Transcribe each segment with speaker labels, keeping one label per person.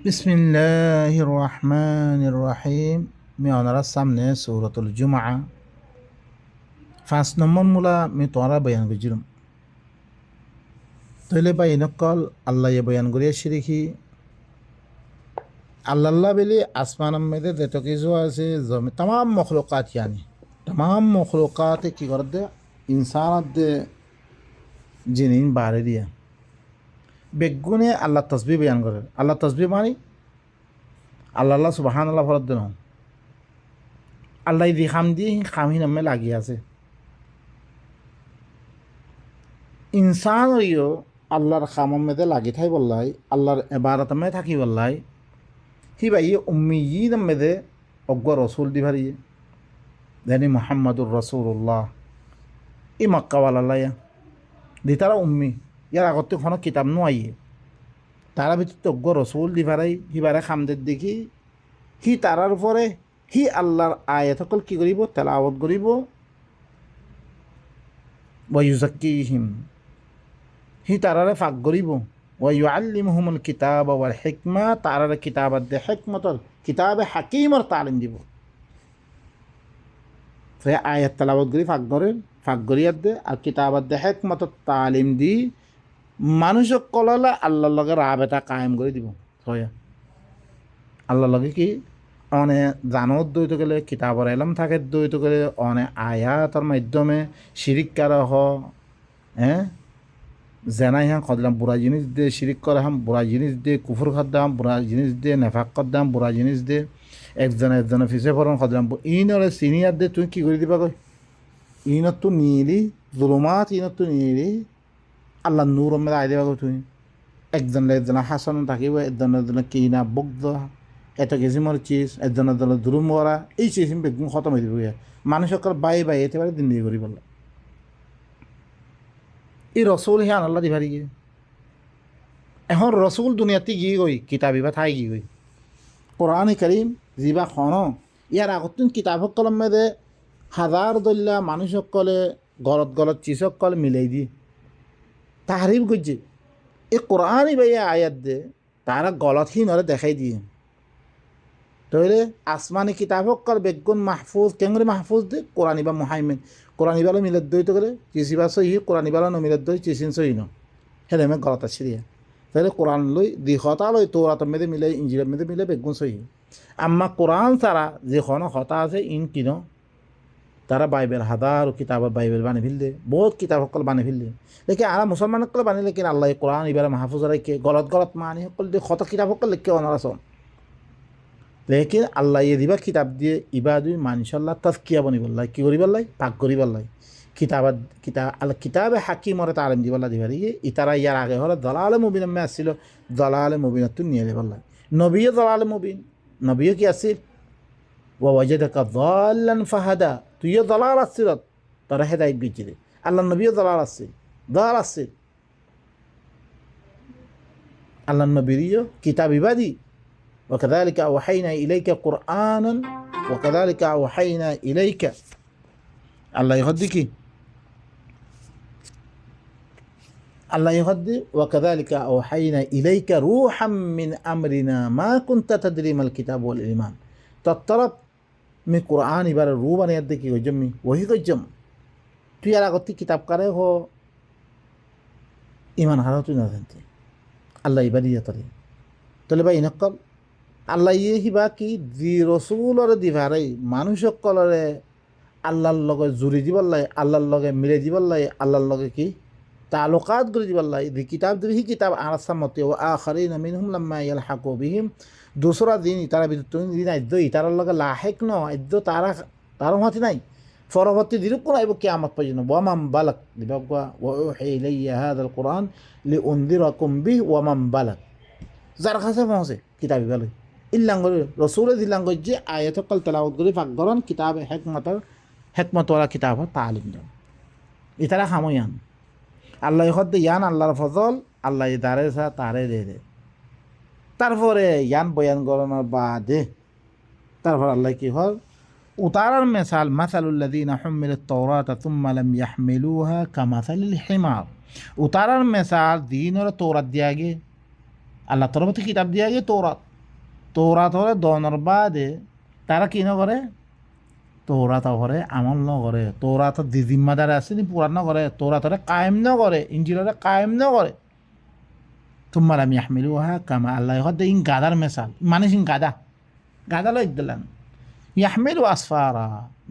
Speaker 1: বিসমিল্লাহির রহমানির রহিম। আমি ওনার সামনে সূরাতুল জুমআ 5 নম্বর মূলা আমি তোরা বয়ান করছিলাম। তাহলে বা ইনকল আল্লাহ বয়ান করিয়া শিরিকি আল্লাহ বেলি আসমান মেদে যেত কিছু আছে জমি তাম মখলুকাত ইয়ানি তাম মখলুকাতে কি করে দে ইনসানত দে জিনিন বাড়ে দিয়া বেগুনে আল্লাহ তসবি বয়ান করে। আল্লাহ তসবি মানে আল্লাহ সুবহানাল্লাহ ফরদ দেন আল্লাহ দি খাম দি খামহি নামে লাগি আছে। ইনসান হইও আল্লাহর খামর মেদে লাগি থাই বললাই আল্লাহর এবারত মে থাকি বললাই হি ভাই উম্মিয়িন মেদে অজ্ঞ রসুল দি ভারিয়ে জানি মোহাম্মদুর রসুল্লাহ ই মক্কাওয়ালাইয়া দি তারা উম্মি ইয়ার আগতে কোনো কিতাব নোয়াইয়ে তারা ভিতর অজ্ঞ রসুল দি ভারাই হিবারে খামদের দেখি হি তারার উপরে হি আল্লাহর আয়াত সকল কি করিব তেলাওয়াত করিব ওয়ায়ুজাক্কিহিম হি তারারে ফাঁক করিব ওয়ায়ুআল্লিমুহুমুল কিতাব ওয়াল হিকমা তারারে কিতাবাত দে হিকমতর কিতাবে হাকিমর তালিম দিব। সে আয়াত তেলাওয়াত করি ফাঁক করিয়াত দে আর কিতাবাত দে হিকমতর তালিম দি মানুষক কলালে আল্লাহর লগে রাবেতা কায়েম করে দিব। হয় আল্লাহর লগে কি অনে জানত দইত গেলে কিতাবর এলম থাকে দইত গেলে অনে আয়াতর মাধ্যমে শিরিক কারা হ্যাঁ জেনাই হাম খদলাম বুড়া জিনিস দে শিরিক করে হাম বুড়া জিনিস দে কুফুর খাদ্দাম বুড়া জিনিস দে নেফাক করদাম বুড়া জিনিস দে একজনে ফিসে ফরন খদলাম ইনরে সিনিয়র দে তুই কি করে দিবা কই ইনত তো নিলি জুলুমাত ইনত তো নিলি আল্লাহ নূর মেলা আই দেবা কই তুই একজন হাসান থাকিব একজনে কিনা বগ্ধ এত কিসিমর চিজ একজনের দুরুম মরা এই চিজ বেগুন খতম হয়ে দিব মানুষ সকল বাই এতে পারে দিন দিয়ে করি বলল এই রসুল হে আল্লাহ দিভারি গিয়ে এখন রসুল দুনিয়াতে গিয়ে গই কিতাবি বা ঠাই গিয়ে গই কোরআন করিম যিবা খন ইয়ার আগত কিতাব সকলম মেদে হাজার দল্যা মানুষ সকলে গলত চিজ সকল মিলাই দিয়ে তাহারিফ করছে এই কোরআনই বাইয়া আয়াত দে তারা গলতহীন হলে দেখাই দিয়ে তাহলে আসমানি কিতাব সকল বেগুন মাহফুজ কেঙ্গরে মাহফুজ দে কোরআন বা মুহাইমিন কোরআন ইবালো মিলাদ দই তো গেলে চিসিবা সহি কোরআন ইবালো ন মিলাদ দই চিসিন সহি ন হেলে মে গলত আছে দিয়া তাহলে কোরআন লই দি হতা লই তোরাত মেদে মিলে ইঞ্জিলের মেদে মিলে বেগুন সহি আম্মা কোরআন ছাড়া যে খন হতা আছে ইন কিন তারা বাইবেল হাজার কিতাব বাইবেল বানি ফেললে বহুত কিতাব সকল বানি ফেললে লেকিন আরা মুসলমান সকল বানি লেকিন আল্লাহ কোরআন ইবারে মাহফুজ রাখে গলত মানি সকল দিয়ে হত কিতাব সকল লিখে অনারাসন লেকিন আল্লাহ দিবা কিতাব দিয়ে ইবা দুই মানসাল্লাহ তাজকিয়া বনিবল্লাই কি করিবল্লাই পাক করিবল্লাই কিতাবে হাকিমরে তালিম দিবল্লা দিবারি ইতারা ইয়ার আগে হলে দলালে মুবিন মে আসছিল দলালে মুবিনতো নিয়ে দিবল্লাই নবীও দলালে মুবিন নবীও কি আসছিল ওয়াজাদাকা যাল্লান ফাহাদা তুইও দলাল আসছিল তারা হেদায়েত দিছিল আল্লাহ নবীও দলাল আসছিল আল্লাহ নবীও কিতাব ইবাদি وكذلك أوحينا إليك قرآنا وكذلك أوحينا إليك الله يهديك الله يهدي وكذلك أوحينا إليك روحا من أمرنا ما كنت تدري ما الكتاب والإيمان تطلب من قرآن بار روبا يدك وجمي وهي جم تو يرى قلت كتاب قرأ هو إيمان هذا نازنتي الله يبارك يطري طلبا ينقل আল্লাহ হিবা কি যি রসুলরে দিভারাই মানুষ সকলরে আল্লাহর লগে জুড়ি দিবার লাগে আল্লাহর লগে মিলে দিবার লাগে আল্লাহর লগে কি তালুকাত করে দিবার লাগে দি কিতাব দিবি কিতাব আরাসামতে ও আখারিন মিনহুম লাম্মা ইয়ালহাকু বিহিম দোসরা দিন তারা বিদ্যুৎ দিন আদ্য তারার লগে লাহেক ন আদ্য তার মাতি নাই পরবর্তী দিন কোন আইব কিয়ামত পর্যন্ত ওয়ামাম বালাক দিবা ওয়া উহি ইলাইয়া হাযাল কুরআন লিউনদিরাকুম বিহি ওয়ামাম বালাক যার কাছে পৌঁছে কিতাবি বলে ইল্লাঙ্গরি রসুলের দিল্লাঙ্গ যে আয়াত কল তেলাওয়াত করে ফাঁকগরণ কিতাবে হেকমতওয়ালা কিতাব তালিম দেন ইতারা খাময়ান আল্লাহ হদ্দে ইয়ান আল্লাহর ফজল আল্লাহ দারে সা তারে দে তারপরে ইয়ান বয়ান করানোর বাদে তারপর আল্লাহ কি হল উতারার মেসাল মাসালুল্লাযীনা হুম্মিলাত তাওরাতা সুম্মা লাম ইয়াহমিলুহা কামাসালিল হিমার উতারার মেসাল দিনের তৌরাত দিয়া গে আল্লাহ তরফ থেকে কিতাব দিয়া গে তৌরাত তৌরাতরে দনের বাদে তারা কি নকরে তৌরাত করে আমল নকরে তৌরাত জিম্মাদার আছে নি পুরান নকরে তৌরাতরে কায়েম নকরে ইঞ্জিলরে কায়েম নকরে তোমার আমি আহমিলু হা কামা আল্লাহ হদে ইন গাদার মেসাল মানে সিং গাদা লই দিলেন ইয়াহমিলু আসফারা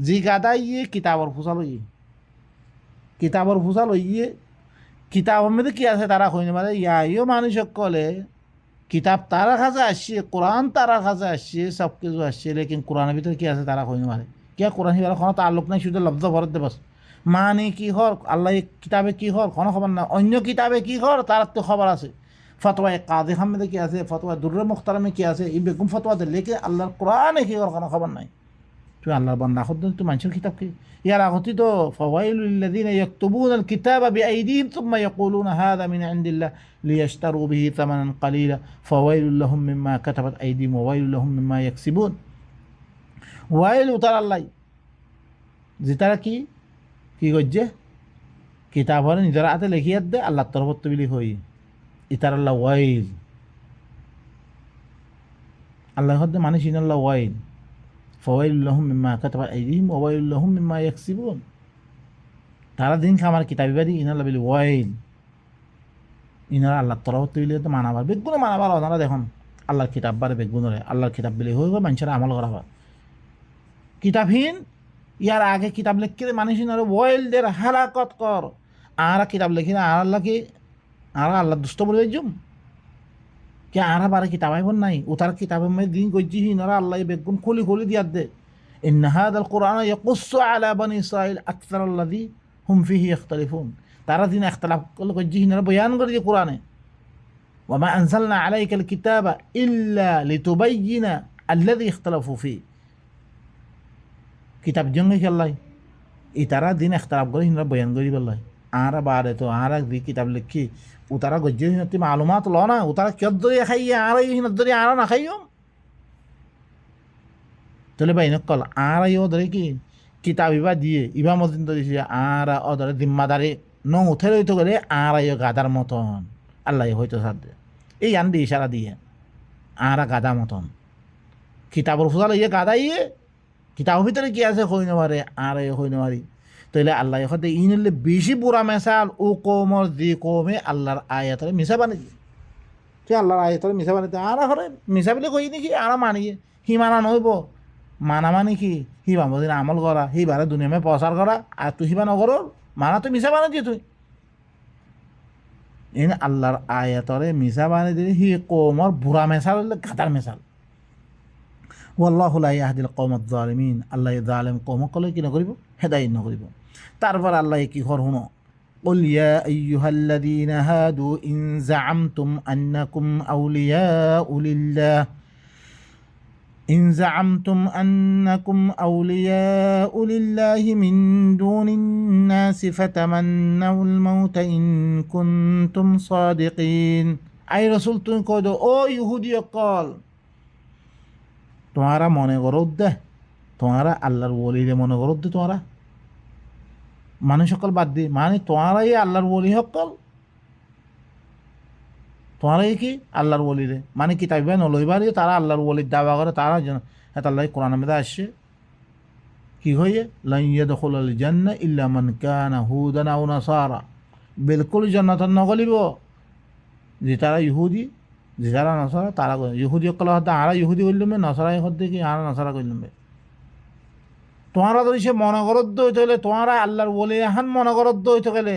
Speaker 1: জি গাদা ইয়ে কিতাবর ফুসা লই কিতাবের মধ্যে কি আছে তারা কইনে মানে ইয়ো মানুষ কলে কিতাব তারা কাছে আসছে কোরআন তারা কাছে আসছে সব কিছু আসছে লেকিন কোরআনের ভিতরে কি আছে তারা কইনে মারে কে কোরআন হিবার কোনো তাল্লুক নাই শুধু লব্ধ ভরত দে বস মানে কি হর আল্লাহ কিতাবে কি হর কোনো খবর না অন্য কিতাবে কি হর তার তো খবর আছে ফতোয়া কাদি হামদে কি আছে ফতোয়া দুররে মুখতারামে কি আছে এই বেগম ফতোয়া দে লেকে আল্লাহর কোরআনে কি হর কোনো খবর নাই তুই আল্লাহর বান্দা খুদ তুই মানুষের কিতাব কি ইয়ার আগতি তো ফাওয়াইলুল লাযিনা ইয়াকতুবুনা আল কিতাবা বিআইদিহিম সুম্মা ইয়াকুলুনা হাযা মিন ইনদিল্লাহ লিয়াশতারু বিহি থামানান কালিলা ফাওয়াইলুল লাহুম মিম্মা কাতাবাত আইদিহিম ওয়া ওয়াইলুল লাহুম মিম্মা ইয়াকসিবুন ওয়াইল উতার আল্লাহ যে তারা কি করছে কিতাবরে নিজের হাতে লিখিয়ে দে আল্লাহর তরফত তুলি হই ইতার আল্লাহ ওয়াইল আল্লাহ হদ্দে মানুষ ইনাল্লাহ ওয়াইল ফাওয়াইলুল লাহুম মিম্মা কাতাবাত আইদিহিম ওয়া ওয়াইলুল লাহুম মিম্মা ইয়াকসিবুন তারা দিন খামার কিতাবিবাদি ইনাল্লাহ বলি ওয়াইল ইনারা আল্লাহর তরফত তুলি তো মানাবার বেগুনে মানাবার ওনারা দেখুন আল্লাহর কিতাব বারে বেগুনরে আল্লাহর কিতাব বলি হয়ে মানুষের আমল করাবার কিতাবহীন ইয়ার আগে কিতাব লিখে মানুষ ওয়াইলদের হালাকত কর আর কিতাব লিখি না আর আল্লাহ কি আর আল্লাহ দুষ্ট বলে জুম কে আর বারে কিতাব আইব নাই উতার কিতাবের মধ্যে দিন গজ্জি হিনারা আল্লাহ বেগুন খুলি দিয়ার দে ইন্না হাদাল কুরআন ইয়াকুসু আলা বনি ইসরাইল আকসারুল্লাযী হুম ফিহি ইখতালিফুন তারা দিন ইখতিলাফ গজ্জি হিনারা বয়ান করে দিয়ে কোরআনে ওয়া মা আনজালনা আলাইকাল কিতাবা ইল্লা লিতুবাইয়িনা আল্লাযী ইখতালাফু ফি কিতাব জঙ্গে খেললাই ই তারা দিন এখতারাপ করে হিনরা বয়ান করি বললাই আর বারে তো আর দি কিতাব লিখি ও তারা গজ্জে হিনতি মালুমাত ল না ও তারা কিয়ত দরিয়া খাইয়ে আর হিনত দরিয়া আর না খাইও তাহলে ভাই নকল আর ইও ধরে কি কিতাব ইবা দিয়ে ইবা মদিন ধরেছি আর ও ধরে জিম্মাদারি ন উঠে রইতে গেলে আর ইও গাদার মতন আল্লাহ হয়তো সাথে এই আন দিয়ে ইশারা দিয়ে আর গাদা মতন কিতাবর ফুসাল ইয়ে গাদা ইয়ে কিতাবের ভিতরে কি আছে হই নারে আর হই নারি তাইলে আল্লাহ হতে ইনলে বেশি বুড়া মেসাল ও কমর যে কমে আল্লাহর আয়াতরে মিশা বানি তুই আল্লাহর আয়াতরে মিশা বানিতে আর হরে মিশা বলে কই নাকি আর মানিয়ে হি মানা নইব মানা মানে কি হি বামদিন আমল করা হি বারে দুনিয়ামে প্রচার করা আর তুই হিবা নগর মানা তো মিশা বানাচ্ছি তুই ইন আল্লাহর আয়াতরে মিশা বানি দিলে হি কমর বুড়া মেসাল হলে গাদার মেসাল ওয়াল্লাহু লা ইয়াহদিল কওমাজ জালিমিন আল্লাহ জালেম কওম কলে কি নকরিব হেদায়েত নকরিব তারপর আল্লাহ কি হর হুনো قل يا أيها الذين هادوا إن زعمتم أنكم أولياء لله إن زعمتم أنكم أولياء لله من دون الناس فتمنوا الموت إن كنتم صادقين أي رسول تنكدو أو يهودي قال তোমারা মনে করো দে তোমারা আল্লাহর ওলিরে মনে করো দে তোমারা মানুষ সকল বাদ দি মানে তোমারাই আল্লাহর ওলি সকল তোমারাই কি আল্লাহর ওলিরে মানে কি তাইবা নলইবারই তারা আল্লাহর ওলির দাবা করে তারা আল্লাহ কোরআনের মধ্যে আসছে কি হয়ে লান ইয়াদখুলুল জান্নাহ ইল্লা মান কানা হুদান আও নাসারা বিলকুল জান্নাত নগলিব যে তারা ইহুদি যে যারা নসারা তারা ইহুদি সকল হতে আরা ইহুদি করলুমে নসারাই হতে কি আরা নসারা করলুমে তোমারা যদি সে মনগরদ্দ হইতে গেলে তোমারা আল্লাহর বলে এহান মনগরদ্দ হইতে গেলে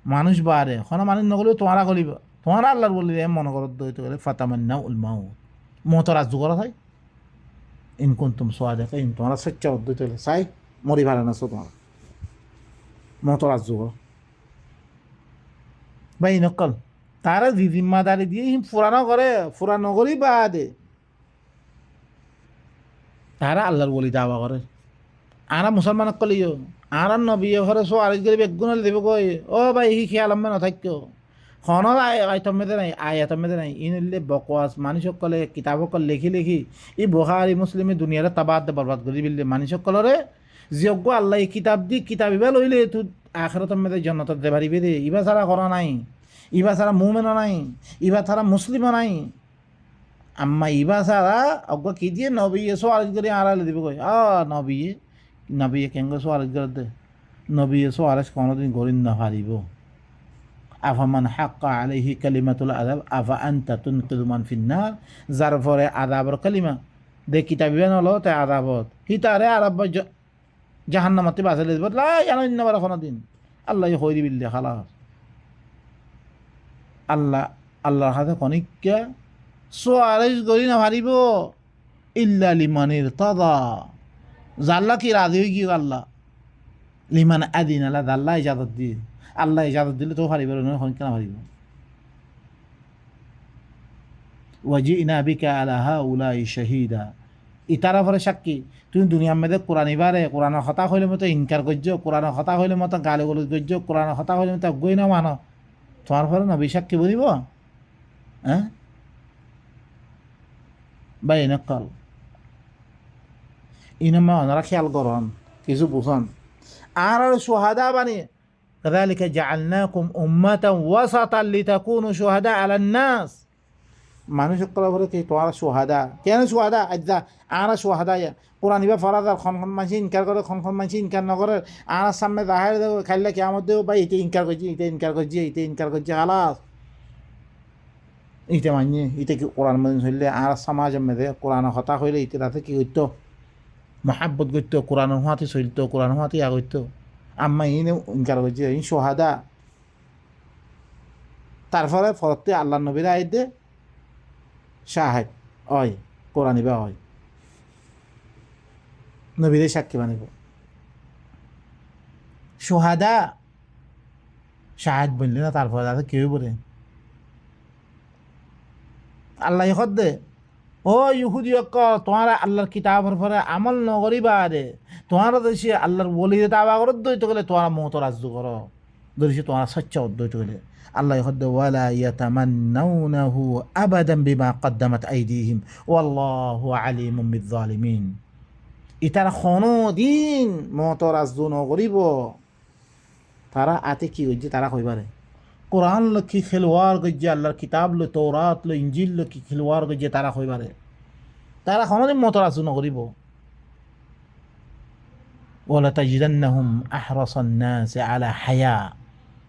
Speaker 1: মানুষ বাড়ে এখন মানুষ নগলিব তোমারা গলিব তোমারা আল্লাহর বলে মনগরদ্দ হইতে গেলে ফাতামান্নাউ উল মাউত মহতর আজু করা হয় ইন কুনতুম সাদিকিন তোমরা সত্যবাদী হইতে গেলে চাই মরি ভালো নাছো তোমার মহতর আজু করো ভাই নকল তারা যে জিম্মাদারি দিয়ে ফুরানো করে ফুরানো করি বাদে তারা আল্লাহর বলি দাওয়া করে আরা মুসলমান কলিও আর নবী ঘরে সো আরেজ করে বেগুন দেব কই ও ভাই হি খেয়াল আমি নথাক্য খন আইটম মেদে নাই আয়াতম মেদে নাই ইনলে বকওয়াস মানুষ সকলে কিতাব সকল লিখি ই বুখারী মুসলিমে দুনিয়ারে তাবাদ বরবাদ করে দিলে মানুষ সকলরে যোগ্য আল্লাহ কিতাব দি কিতাব ইবা লইলে তুই আখিরাতম মেদে জান্নাত দে পারিবে দে ইবা ছাড়া করা নাই ইবা ছাড়া মুমিনও নাই ইবা ছাড়া মুসলিমও নাই আম্মা ইবা সারা অজ্ঞ কি দিয়ে নবীয়ে সোয়ারিজ করে আড়ালে দিবে কই নবীয়ে কেঙ্গ সোয়ারিজ করে দে নবীয়ে সোয়ারিজ কোনোদিন করিন না পারিব আফামান হাক্কা আলাইহি কালিমাতুল আযাব আফা আনতা তুনকিযু মান ফিন্নার যার পরে আযাবর কালিমা দে কিতাবিবান হলো তে আযাবত হিতারে আরব জাহান্নামতে বাঁচালে দিব লা ইয়ানা বারা কোনোদিন আল্লাহ হই দিবিল্লা খালাস আল্লাহর হাতে কনিকা সোয়ারিজ করি না পারিব ইল্লা লিমানির তাদা জাল্লা কি রাজি হয়ে গিয়ে আল্লাহ লিমান আদিন আল্লাহ আল্লাহ ইজাজত দিয়ে আল্লাহ ইজাজত দিলে তো পারিব কেন পারিব ওয়াজিনা বিকা আলা হাউলাই শাহিদা ইতারা পরে সাক্ষী তুমি দুনিয়ার মধ্যে কোরআন ইবারে কোরআনের হতা হইলে মতো ইনকার করছ কোরআনের হতা হইলে মতো গালি গলজ করছ কোরআনের হতা হইলে মতো গই না মানো তোমার পরে নবী সাক্ষী বলিব হ্যাঁ বা এনেকাল ইনামা ওনারা খেয়াল করন কিছু বুঝন আর সোহাদা বানিয়ে كذلك جعلناكم أمة وسطا لتكونوا شهداء على الناس মানুষ করা বলে কি তোমার সোহাদা কেন সোহাদা আজ্জা আর সোহাদা কোরআন ইবা ফরাদার খন মানসি ইনকার করে খন মানসি ইনকার নকরে আর সামনে জাহের দেবো খাইলে কেমন দেবো বা ইতে ইনকার করছি ইতে ইনকার করছি হালাস ইতে মানি ইতে কি কোরআন মানে হইলে আর সমাজের মধ্যে কোরআন হতা হইলে ইতে তাতে কি করতো মহাব্বত করতো কোরআনের হাতে চলতো কোরআনের হাতে ইয়া করতো আম্মা ইনে ইনকার করছি ই সোহাদা তারপরে ফরতে আল্লাহ নবীরা আইদে শাহেদ অয় কোরআন ইবা হয় নবীদের সাক্ষী বানিব সোহাদা শাহেদ বললে না তারপরে তাদের কেউ বলে আল্লাহ দে ও ইহুদি তোমার আল্লাহর কিতাবের পরে আমল নগরিবা রে তোমার দেশে আল্লাহর বলিতে দাবা করত দইতে গেলে তোমার মত রাজ্য করো ধরেছি তোমার সচ্চা উদ্দইতে গেলে আল্লাহ দে ওয়ালা ইয়াতামান্নাউনাহু আবাদান বিমা কদ্দামাত আইদিহিম ওয়াল্লাহু আলিমুম বিয-যালিমিন ইতারা কোনোদিন মত রাজ্য নগরিব তারা আতে কি হইছে তারা কইবারে কোরআন লক্ষ্মী খেলোয়াড় গজ্জে আল্লাহর কিতাব লো তৌরাত লো ইঞ্জিল লক্ষ্মী খেলোয়াড় গজ্জে তারা কইবারে তারা কোনোদিন মত রাজ্য নগরিব ওয়ালা তাজিদান্নাহুম আহরাসান নাস আলা হায়া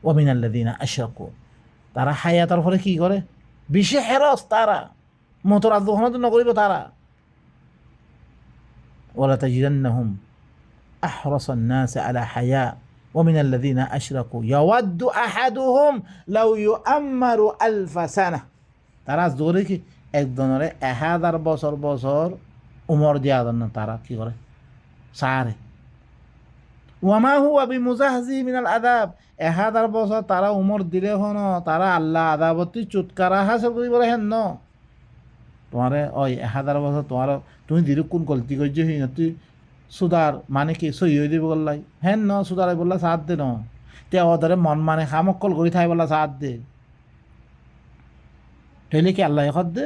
Speaker 1: ওয়া মিনাল্লাযিনা আশরাকু তারা হায়াতের পরে কি করে বেশি হেরস তারা মত রাজ্য কোনোদিন নগরিব তারা ওয়ালা তাজিদান্নাহুম আহরাসান নাস আলা হায়া ومن الذين أشركوا يود أحدهم لو يؤمر ألف سنة তারা জোরে কি একজনের 1000 বছর উমর দিয়া দেন না তারা কি করে সারে ওয়ামা হুয়া বিমুজাহজি মিনাল আযাব 1000 বছর তারা উমর দিলে হন তারা আল্লাহ আযাবতি চুটকারা হাসিল করি বলে হেন তোমারে ওই 1000 বছর তোমার তুমি দিরু কোন গলতি করছো তুই সুদার মানে কি সই হয়ে দিব বললাই হেন সুদার বললা সাথ দে তে ওদের মন মানে খামক্কল করি থাই বললা সাথ দে তাইলে কি আল্লাহ দে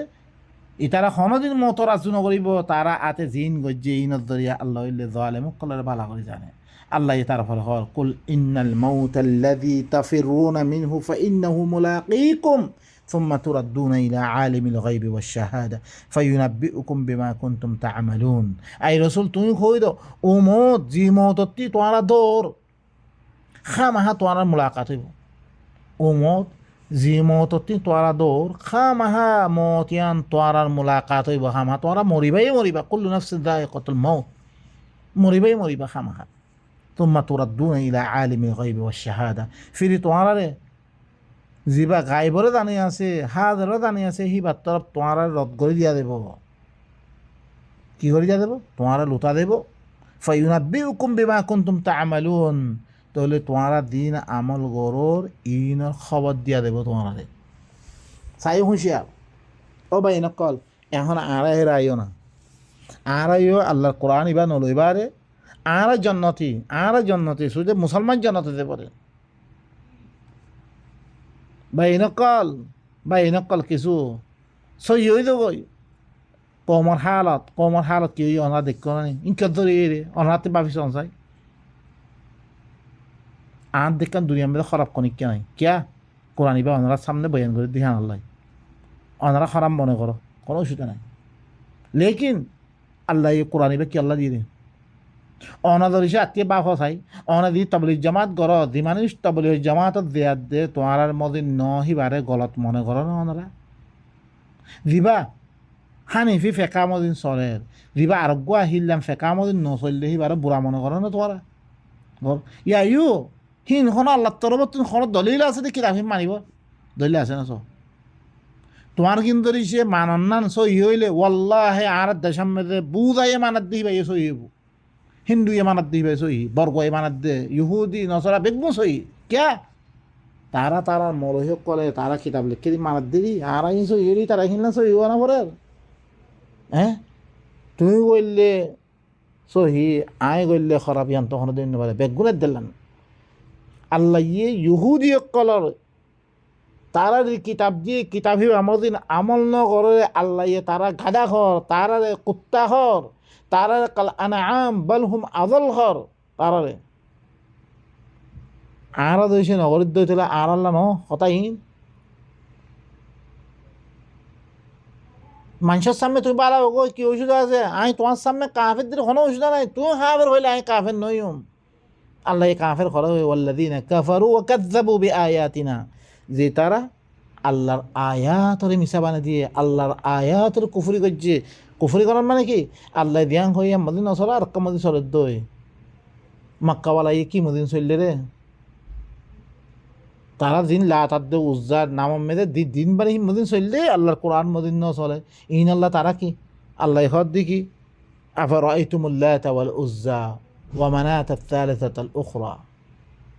Speaker 1: ইতারা কোনোদিন মত রাজ্য নকরিব তারা আতে জিন গজ্জে ইনত দরিয়া আল্লাহ জালেমুকলের ভালা করে জানে আল্লাহ তার ফলে হল কুল ইন্নাল মাউতাল্লাযী তাফিরুনা মিনহু ফাইন্নাহু মুলাকীকুম ثم تردون إلى عالم الغيب والشهادة فينبئكم بما كنتم تعملون أي رسول توني خويدو أموت زي موتتي توارا دور خامها توارا ملاقات أموت زي موتتي توارا دور خامها موتيان توارا ملاقات خامها توارا مريبا كل نفس ذائقة الموت مريبا خامها ثم تردون إلى عالم الغيب والشهادة في توارا যিবা গাইবরে জানি আছে হাজারও জানি আছে সি বাত্তর তোমার রদ করে দিয়া দেব কি করে দিয়া দেব তোমার লুটা দেব ফায়ুনাব্বিউকুম বিমা কুনতুম তা'মালুন তাহলে তোমার দিন আমল গরর ইনর খবর দিয়া দেব তোমারে চাই হুঁশিয়ার ও ভাই নকল এখন আড়াই আইও না আড়াইও আল্লাহর কোরআন ইবা নলইবারে আর জন্নতি শুধু মুসলমান জন্নতিতে পড়ে বাই নকল কিছু সই হয়ে যাবই কমর হালত কি অনা দেখ নি ইনকার ধরে অনাতে ভাবিস চাই আর দেখান দুনিয়ার মধ্যে খারাপ কনিক নাই কিয়া কোরআন বা ওনারা সামনে বয়ান করে দিহান আল্লাহ ওনারা খারাপ মনে করো কোনো অসুবিধা নাই। লেকিন আল্লাহ কোরআন এবার কি আল্লাহ দিয়ে দেন অনাদরিসে আত্মীয় বাপ চাই অনাদি তবলিগ জামাত গর দি মানুষ তবলিগ জামাতত দেয়াত দে তোমার মধ্যে নহিবারে গলত মনে করো না ওনারা দিবা হানিফি ফেকা মদিন চলের দিবা আরোগ্য আহিলাম ফেকা মদিন নচললে সিবারে বুঢ়া মনে করো না তোমারা ঘর ইয়াইও হিনখন আল্লাহ তরফ তুমি খনত দলিল আছে দেখি রাখি মানিব দলিল আছে না চো তোমার কিন্তু সে মানন্নান সহি হইলে ওয়াল্লাহে আর দেশাম মেদে বুঝাইয়ে মানাত দিই ভাই সহি হইব হিন্দু মানাত দিই ভাই সহি বর্গ মানাত দে ইহুদি নসরা বেগবো সহি কে তারা মরহ কলে তারা কিতাব লিখে দি মানাত দিদি আর সহি হইলি তারা হিনলা সহি হওয়া না পরে হ্যাঁ তুমি কইলে সহি আয় গইলে খারাপ ইয়ান তখন দিন পারে বেগুনের দিলাম আল্লাহ ইহুদি কলর তারা কিতাব দিয়ে কিতাব হিসেবে আমাদের আমল ন করে আল্লাহ তারা গাদা ঘর তারারে কুত্তা ঘর তারারে কাল আনাম বালহুম আদল ঘর তারারে আর দইছে নগরীর দই তোলা আর আল্লাহ ন হতাহীন মানুষের সামনে তুমি বাড়াবো গো কি ওষুধ আছে আই তোমার সামনে কাফের দিলে কোনো ওষুধ নাই তুমি কাফের হইলে আই কাফের নইম আল্লাহ কাফের খরা হই ওয়াল্লাযীনা কাফারু ওয়া কাযযাবু বিআয়াতিনা যে তারা আল্লাহর আয়াতরে মিশা বানিয়ে দিয়ে আল্লাহর আয়াতরে কুফরি করছে কুফরি করার মানে কি আল্লাহ দিয়াং হইয়া মদিন নসরা আর মদিন চলে দই মাক্কাওয়ালা কি মদিন চললে রে তারা দিন লাতাদ্দে উজ্জার নাম মেদে দিন বাড়ি মদিন চললে আল্লাহর কোরআন মদিন ন চলে ইন আল্লাহ তারা কি আল্লাহ হদ দি কি আফারাআইতুমুল্লাতা ওয়াল উজ্জা ওয়া মানাতাত থালিথাতাল উখরা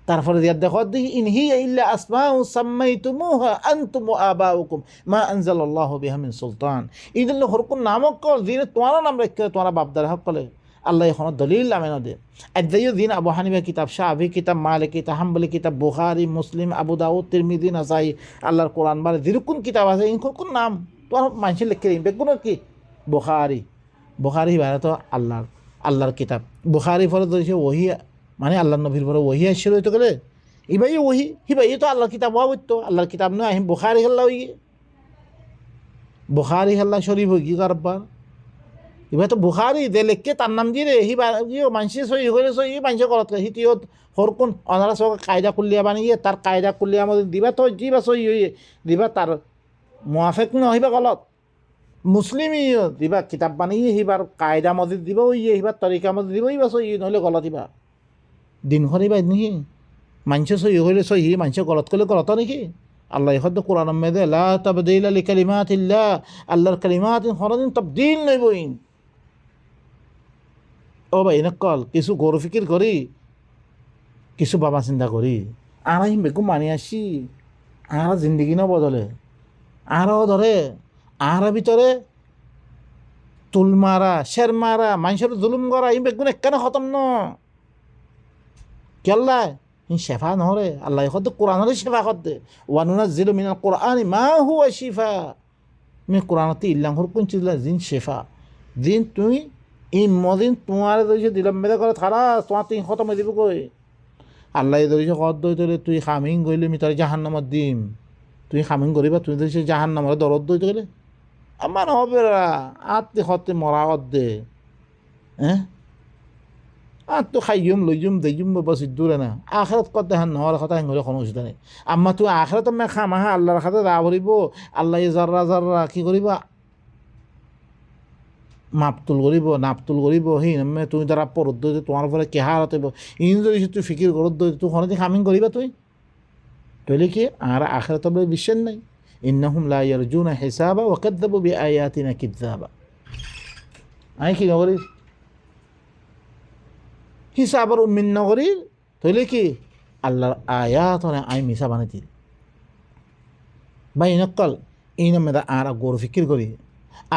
Speaker 1: তারপরে দিয়া দেখো দেখি ইন হিয়া ইল্লা আসমাউ সাম্মাইতুমুহা আনতুম ওয়া আবাউকুম মা আনজালাল্লাহু বিহা মিন সুলতান ইদুল হরকুন নামক কল দিনে তোমার নাম রেখে তোমার বাপদার হক কলে আল্লাহ এখন দলিল নামে না দে আদাইও দিন আবু হানিফা কিতাব শাফি কিতাব মালিক কিতাব হাম্বলি কিতাব বুখারী মুসলিম আবু দাউদ তিরমিজি নাসাই আল্লাহর কোরআন বারে যেরকম কিতাব আছে ইনকর কোন নাম তোমার মানুষের লিখে দিন বেগুন কি বুখারী বারে তো আল্লাহর কিতাব বুখারী ফলে ধরেছে ওহি মানে আল্লাহ নবীর পরে ওহি আসছিল হইতে গেলে ইবাই ওহি হিবাই তো আল্লাহর কিতাব হওয়া হইতো আল্লাহর কিতাব নয় আহিম বুখারী হেল্লা হই বুখারী হেল্লা শরীফ হই কি কারবার এবার তো বুখারি দে লেখকে তার নাম দিয়ে রে মানুষে সহি হইলে সহি মানুষে করত হিতিও হরকুন অনারা সব কায়দা কুলিয়া বানিয়ে তার কায়দা কুলিয়া আমাদের দিবা তো যিবা সহি হইয়ে দিবা তার মুআফেক নহিবা গলত মুসলিমই দিবা কিতাব বানিয়ে হিবার কায়দা মসজিদ দিব ইয়ে হিবার তরিকা মসজিদ দিব ইবা সহি নহলে গলত দিবা দিন হরিবা নাকি মানুষে সহি হইলে সহি মানুষে গলত করলে গলত নাকি আল্লাহ হদ কোরআন মেদে লা তাবদীলা লিকালিমাতিল্লাহ আল্লাহর কালিমাত হরদিন তাবদীল নইবইন ও ভাই নকল কিছু গরু ফিকির করি কিছু বাবা চিন্তা করি আর আহিম বেগু মানি আসি আর জিন্দগি ন বদলে আরও ধরে আর ভিতরে তুল মারা শের মারা মানুষের জুলুম করা এই বেগুন একখানে খতম ন কেল্লা শেফা নহরে আল্লাহ হদ কোরআনরে শেফা করতে ওয়ানুনাজ্জিলু মিনাল কোরআনি মা হুয়া শিফা আমি কোরআনতে ইল্লাম হরকুন চিল্লা জিন শেফা জিন তুই এই মদিন তোমার ধরেছে দিলাম মেদা করে থারা তোমার তুই খতম হয়ে দিব কই আল্লাহ ধরেছে কত দই তোলে তুই খামিং গইলে আমি তোর জাহান্নামত দিম তুই খামিং করিবা তুই ধরেছে জাহান্নামরে দরদ দই গেলে আমার হবে রা আত্মি হতে মরা দে হ্যাঁ আর তো খাইম লইম দেইম বস দূরে না আখরাত কত দেখান নহর কথা হলে কোনো অসুবিধা নেই আম্মা তুই আখরাত আমি খাম হা আল্লাহর খাতে রা ভরিব আল্লাহ জাররা কি করিবা মাপতুল করিব নাপতুল করিব সেই নামে তুমি তারা পরত দই তোমার ফলে কেহার হতে ইন যদি তুই ফিকির করত দই তুই খনতে খামিং করিবা তুই তইলে কি আর আখিরাত বলে বিশ্বাস নাই ইন্নাহুম লা ইয়ারজুনা হিসাবা ওয়া কাযযাবু বিআয়াতিনা কিযাবা আই কি নগরী হিসাবের উম্মিন নগরী তইলে কি আল্লাহর আয়াত আই মিশা বানাইতি ভাই নকল এই নামে আর গৌর ফিকির করি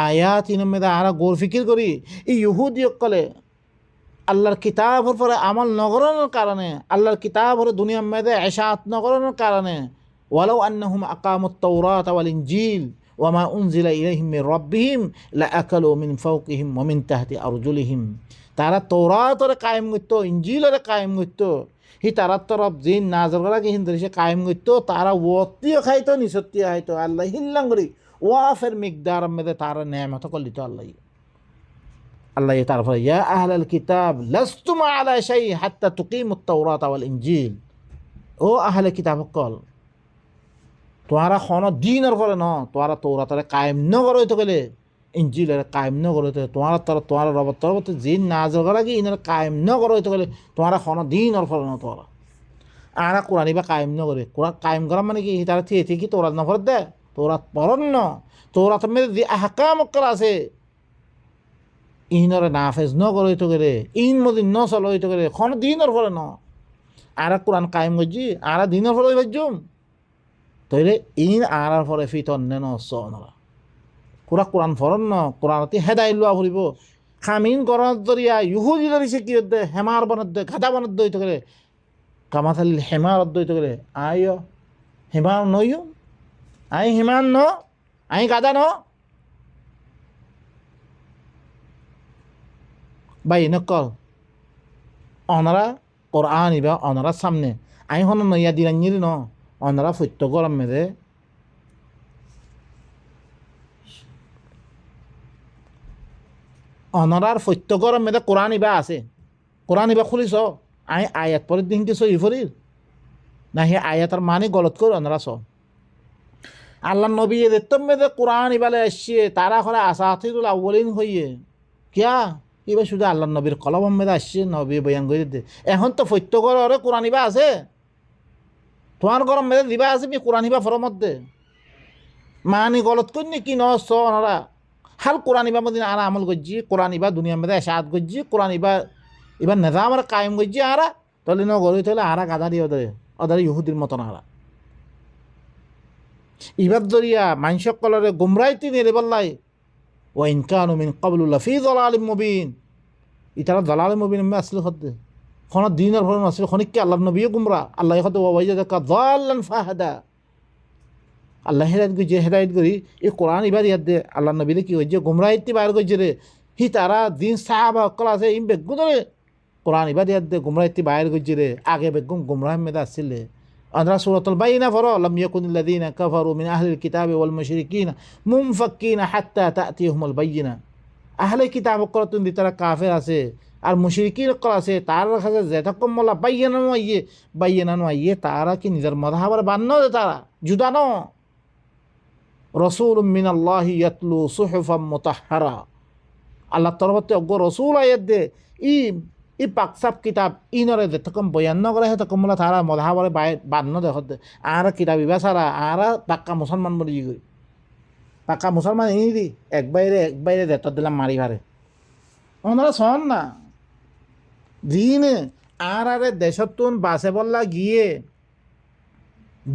Speaker 1: আয়াত ইনমেদা আরা গোর ফিকির করি এই ইহুদি অকলে আল্লাহর কিতাবর পরে আমল নগরণের কারণে আল্লাহর কিতাবর দুনিয়ার মেদে এশাত নগরণের কারণে ওয়ালাউ আন্নাহুম আকামুত তাওরাত ওয়াল ইনজিল ওয়া মা উনজিলা ইলাইহিম মির রাব্বিহিম লাআকালু মিন ফাওকিহিম ওয়া মিন তাহতি আরজুলিহিম তারা তাওরাতরে কায়েম করতো ইনজিলরে কায়েম করতো হি তারা তরফ জিন নাজর করা কি হিন্দে কায়েম করতো তারা ওতিও খাইতো নিসত্তিও খাইতো আল্লাহ হিল্লাং করি ওয়াফের মিকদার মেদে তার নেয়ামত করলিত আল্লাহ। আল্লাহ তারপরে ইয়া আহলাল কিতাব লাস্তুম আলা শাই হাত্তা তুকিমুত তাওরাত ওয়াল ইনজিল, ও আহলে কিতাব কল তোমরা খন দিনের পরে ন তোমরা তৌরাতরে কায়েম ন করো তো গেলে ইনজিলের কায়েম ন করো তো তোমার রবের তরফতে জিন নাযিল করা কি ইনের কায়েম ন করো তো গেলে তোমরা খন দিনের পরে ন তোমরা আরা কোরআন বা কায়েম ন করে। কোরআন কায়েম করা মানে কি তারা থেকে কি তৌরাত না পড়ে দে, তৌরাত পড়ন ন, তৌরাতের মধ্যে যে আহকাম করা আছে ইনরে নাফেজ ন করো তো গেলে ইন মদিন ন চলো তো গেলে খন দিনের পরে ন আরা কোরআন কায়েম করছি আরা দিনের পরে বাজুম তইলে ইন আরার পরে ফিতন নেন সনরা পুরা কোরআন ফরন ন কোরআনতে হেদাই লোয়া ফুরিব খামিন গরত দরিয়া ইহুদি দরিছে কি দে হেমার বনত দে গাদা বনত দইতে গেলে কামাথাল হেমার দইতে গেলে আইও হেমার নইও আই হেমান ন আই গাদা ন বাই নকল অনারা কোরআন ইবা অনারা সামনে আই হন নইয়া দিনাঞ্জিরি ন অনারা ফত্য গরম মেরে অনরার ফত্য গরম মেরে কোরআন ইবা আছে, কোরআন ইবা খুলিছ আই আয়াত পরের দিন কি সই ফরির না হে আয়াতের মানে গলত কর অনরা স আল্লাহ নবী এদের মেরে কোরআন ইবালে আসছে তারা করে আসাতিরুল আউ্বালিন হইয়ে কিয়া এবার শুধু আল্লাহ নবীর কলম মেরে আসছে নবী বয়ান করে দে এখন তো ফত্য গরে কোরআন ইবা আছে তোমার গরম মেরে দিবা আছে মি কোরআন ইবা ফর মধ্যে মানি গলত করি কি নস ওনারা হাল কোরআন ইবা মদিন আরা আমল করছি কোরআন ইবা দুনিয়া মেরে এসাদ করছি কোরআন ইবা নেজাম আর কায়েম করছি আরা তাহলে ন গড়ে তাহলে আরা গাদা দিয়ে ওদের ইহুদির মতন আরা ইবার জরিয়া মানসক কলরে গুমরাইতি নেরে বললাই ও ইনকানু মিন ক্বাবলু লাফি যালালিম মুবিন ইতারা যালালিম মুবিন মে আসলে হতে খন দিনের ভরণ আসলে খনিককে আল্লাহ নবীও গুমরা আল্লাহ হতে ওয়াইজাদাকা যাল্লান ফাহাদা আল্লাহ হেদায়ত করি এই কোরআন ইবার ইয়াদ দে আল্লাহ নবীরে কি হয়েছে গুমরাহিতি বাইর করছে রে হি তারা দিন সাহাবা অকল আছে ইম বেগুন ধরে কোরআন ইবার ইয়াদ দে গুমরাহিতি বাইর করছে রে আগে বেগুম গুমরাহ মেদা আসছিলে আন্দ্রা সূরাতুল বাইনা ফর লাম ইয়াকুনিল্লাযীনা কাফারু মিন আহলিল কিতাবি ওয়াল মুশরিকিনা মুনফাক্কিনা হাত্তা তা'তিয়াহুমুল বাইয়িনা। আহলে কিতাব অকল তুমি তারা কাফের আছে আর মুশরিকিন অকল আছে তার কাছে যেতকম মোলা বাইয়ানানো আইয়ে তারা কি নিজের মযহাবের বান্ন দে তারা জুদানো রসুল মিনাল্লাহি ইয়াতলু সুহুফাম মুতাহহারা আল্লাহ তরফতে অগ্র রসুল আয়াত দে ই পাকসাপ কিতাব ইনরে দে তকম বয়ান ন করে তকম মোলা তারা মযহাবের বান্ন দেখে দে আর কিতাব ইবা সারা আর পাক্কা মুসলমান বলি গই পাক্কা মুসলমান ইনি দি এক বাইরে দেত দিলাম মারি ভারে ওনারা শোন না দিনে আর দেশতুন বাসে বললা গিয়ে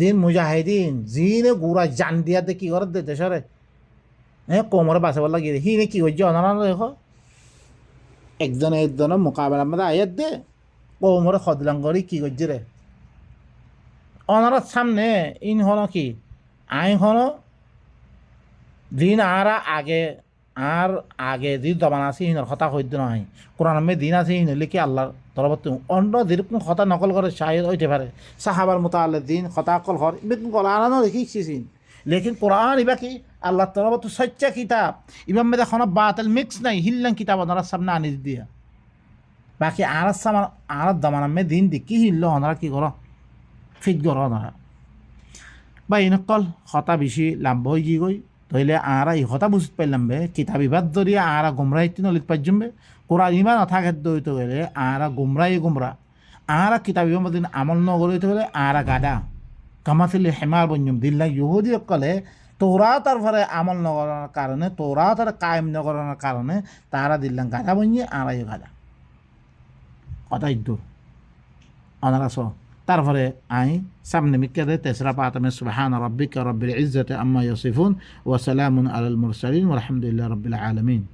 Speaker 1: দিন মুজাহিদিন জিনে গুড়া জান দিয়াতে কি করে দে দেশরে কোমরে বাসে বললা গিয়ে হিনে কি করছে অনারা দেখো একজনের মোকাবেলা মধ্যে আয়াত দে কোমরে খদলাং করি কি করছে রে অনারার সামনে ইন হন কি আই হন দিন আর আগে যে জবান আছে হিনের কথা হইতে নয় কোরআন মে দিন আছে হিন লিখে আল্লাহর তরফত অন্য যেরকম কথা নকল করে শায়দ হইতে পারে সাহাবার মোতালে দিন কথা কল হর বেগুন কল আনানো লিখিছিস লেকিন কোরআন ইবা কি আল্লাহর তরফত সচ্চা কিতাব ইমাম মেদা খানা বাতিল মিক্স নাই হিল্লাং কিতাব ওনার সামনে আনি দিয়া বাকি আর জামানা মে দিন দেখি হিল্ল ওনারা কি করো ফিট করো ওনারা বা ইনকল কথা বেশি লাভ হয়ে গিয়ে গই তইলে আরা এই কথা বুঝতে পারলাম বে কিতাব ইবাদ ধরিয়া আরা গুমরাহিতি নলিত পাইজম বে কোরআন ইমান নাথাকে দইতে গেলে আরা গুমরা আরা কিতাব ইবার মধ্যে আমল ন গড়িতে গেলে আরা গাদা কামাতিল হেমার বঞ্জুম দিল্লা ইহুদি অকলে তৌরাতার ফলে আমল নগরার কারণে তৌরাতার কায়েম নগরার কারণে তারা দিল্লাম গাদা বঞ্জে আরাই গাদা কথা ইদ্দুর অনারা স তারপরে আই সামনে মিক্কাদে তেসরা পাতামে সুবহান রাব্বিকা রাব্বিল ইজ্জাতি আম্মা ইয়াসিফুন ওয়া সালামুন আলাল মুরসালিন ওয়া আলহামদুলিল্লাহি রাব্বিল আলামিন।